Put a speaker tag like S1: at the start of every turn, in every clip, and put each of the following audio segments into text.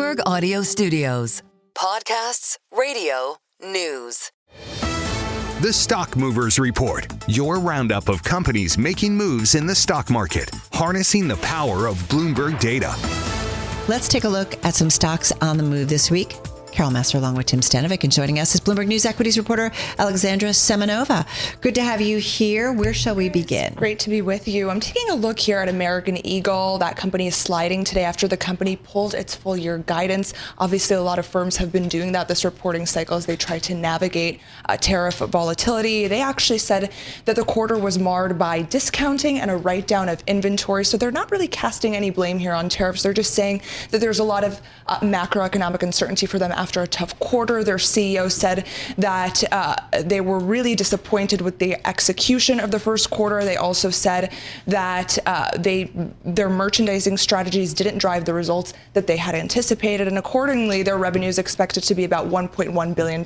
S1: Bloomberg Audio Studios. Podcasts, radio, news.
S2: The Stock Movers Report, your roundup of companies making moves in the stock market, harnessing the power of Bloomberg data.
S3: Let's take a look at some stocks on the move this week. Carol Master along with Tim Stanovic, and joining us is Bloomberg News equities reporter Alexandra Semenova. Good to have you here. Where shall we begin?
S4: Great to be with you. I'm taking a look here at American Eagle. That company is sliding today after the company pulled its full year guidance. Obviously, a lot of firms have been doing that this reporting cycle as they try to navigate tariff volatility. They actually said that the quarter was marred by discounting and a write-down of inventory. So they're not really casting any blame here on tariffs. They're just saying that there's a lot of macroeconomic uncertainty for them after a tough quarter. Their CEO said that they were really disappointed with the execution of the first quarter. They also said that their merchandising strategies didn't drive the results that they had anticipated, and accordingly, their revenue is expected to be about $1.1 billion.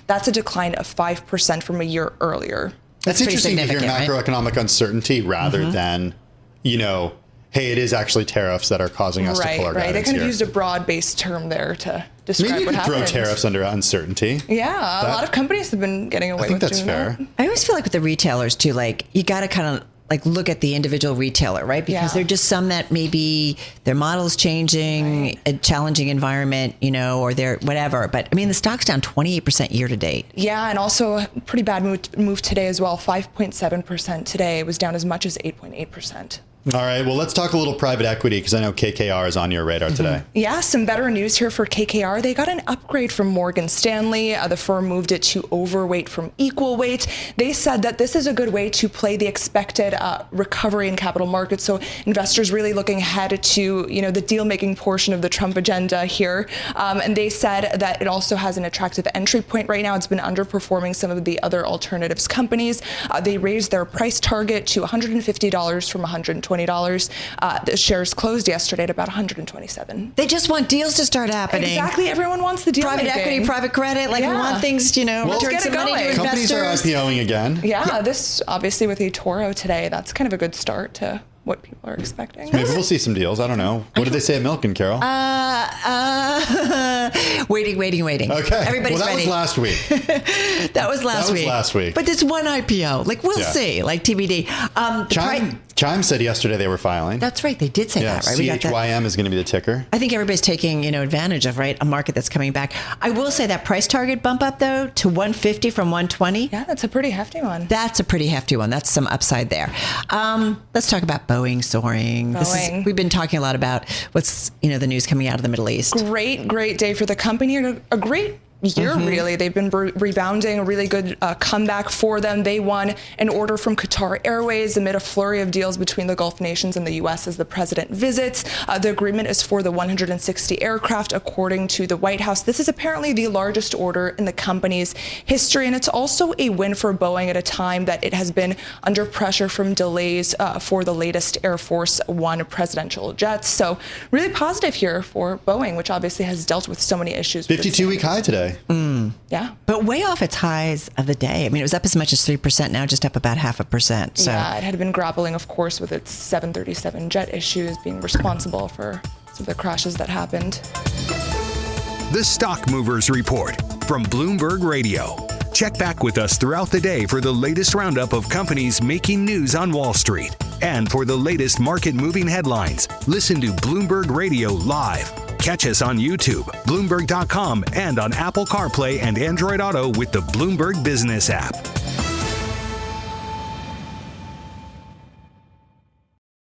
S4: That's a decline of 5% from a year earlier.
S5: That's interesting to hear macroeconomic uncertainty rather than, hey, it is actually tariffs that are causing us to pull our guidance.
S4: They kind of
S5: here.
S4: used a broad-based term there to describe
S5: Maybe you
S4: what
S5: could
S4: happened.
S5: throw tariffs under uncertainty.
S4: Yeah, a lot of companies have been getting away with doing that.
S5: I think that's fair.
S3: I always feel like with the retailers too, like you got to kind of like look at the individual retailer, right? Because there are just some that maybe their model's changing, a challenging environment, or they're whatever. But I mean, the stock's down 28% year to date.
S4: Yeah, and also a pretty bad move today as well. 5.7% today. It was down as much as 8.8%.
S5: All right, well, let's talk a little private equity because I know KKR is on your radar today.
S4: Yeah, some better news here for KKR. They got an upgrade from Morgan Stanley. The firm moved it to overweight from equal weight. They said that this is a good way to play the expected recovery in capital markets. So investors really looking ahead to, the deal-making portion of the Trump agenda here. And they said that it also has an attractive entry point right now. It's been underperforming some of the other alternatives companies. They raised their price target to $150 from $120. The shares closed yesterday at about $127.
S3: They just want deals to start happening.
S4: Exactly. Everyone wants the deal.
S3: Private equity, private credit. Like we want things, return some money to investors.
S5: Companies are IPOing again.
S4: Yeah, this obviously with eToro today, that's kind of a good start to what people are expecting.
S5: Maybe we'll see some deals. I don't know. What did they say at Milken, Carol?
S3: Waiting.
S5: Okay.
S3: Everybody's
S5: that
S3: ready.
S5: Was last week.
S3: That was last week. But there's one IPO. Like we'll see. Like TBD.
S5: Chime said yesterday they were filing.
S3: That's right. They did say that, right?
S5: CHYM is going to be the ticker.
S3: I think everybody's taking, advantage of, a market that's coming back. I will say that price target bump up, though, to 150 from 120.
S4: Yeah, that's a pretty hefty one.
S3: That's a pretty hefty one. That's some upside there. Let's talk about Boeing soaring. We've been talking a lot about what's, the news coming out of the Middle East.
S4: Great day for the company. A great year, really. They've been rebounding, a really good comeback for them. They won an order from Qatar Airways amid a flurry of deals between the Gulf nations and the U.S. as the president visits. The agreement is for the 160 aircraft, according to the White House. This is apparently the largest order in the company's history, and it's also a win for Boeing at a time that it has been under pressure from delays for the latest Air Force One presidential jets. So really positive here for Boeing, which obviously has dealt with so many issues.
S5: 52-week high today.
S3: Yeah. But way off its highs of the day. I mean, it was up as much as 3%, now just up about 0.5%. So.
S4: Yeah, it had been grappling, of course, with its 737 jet issues, being responsible for some of the crashes that happened.
S2: The Stock Movers Report from Bloomberg Radio. Check back with us throughout the day for the latest roundup of companies making news on Wall Street. And for the latest market-moving headlines, listen to Bloomberg Radio live. Catch us on YouTube, Bloomberg.com, and on Apple CarPlay and Android Auto with the Bloomberg Business app.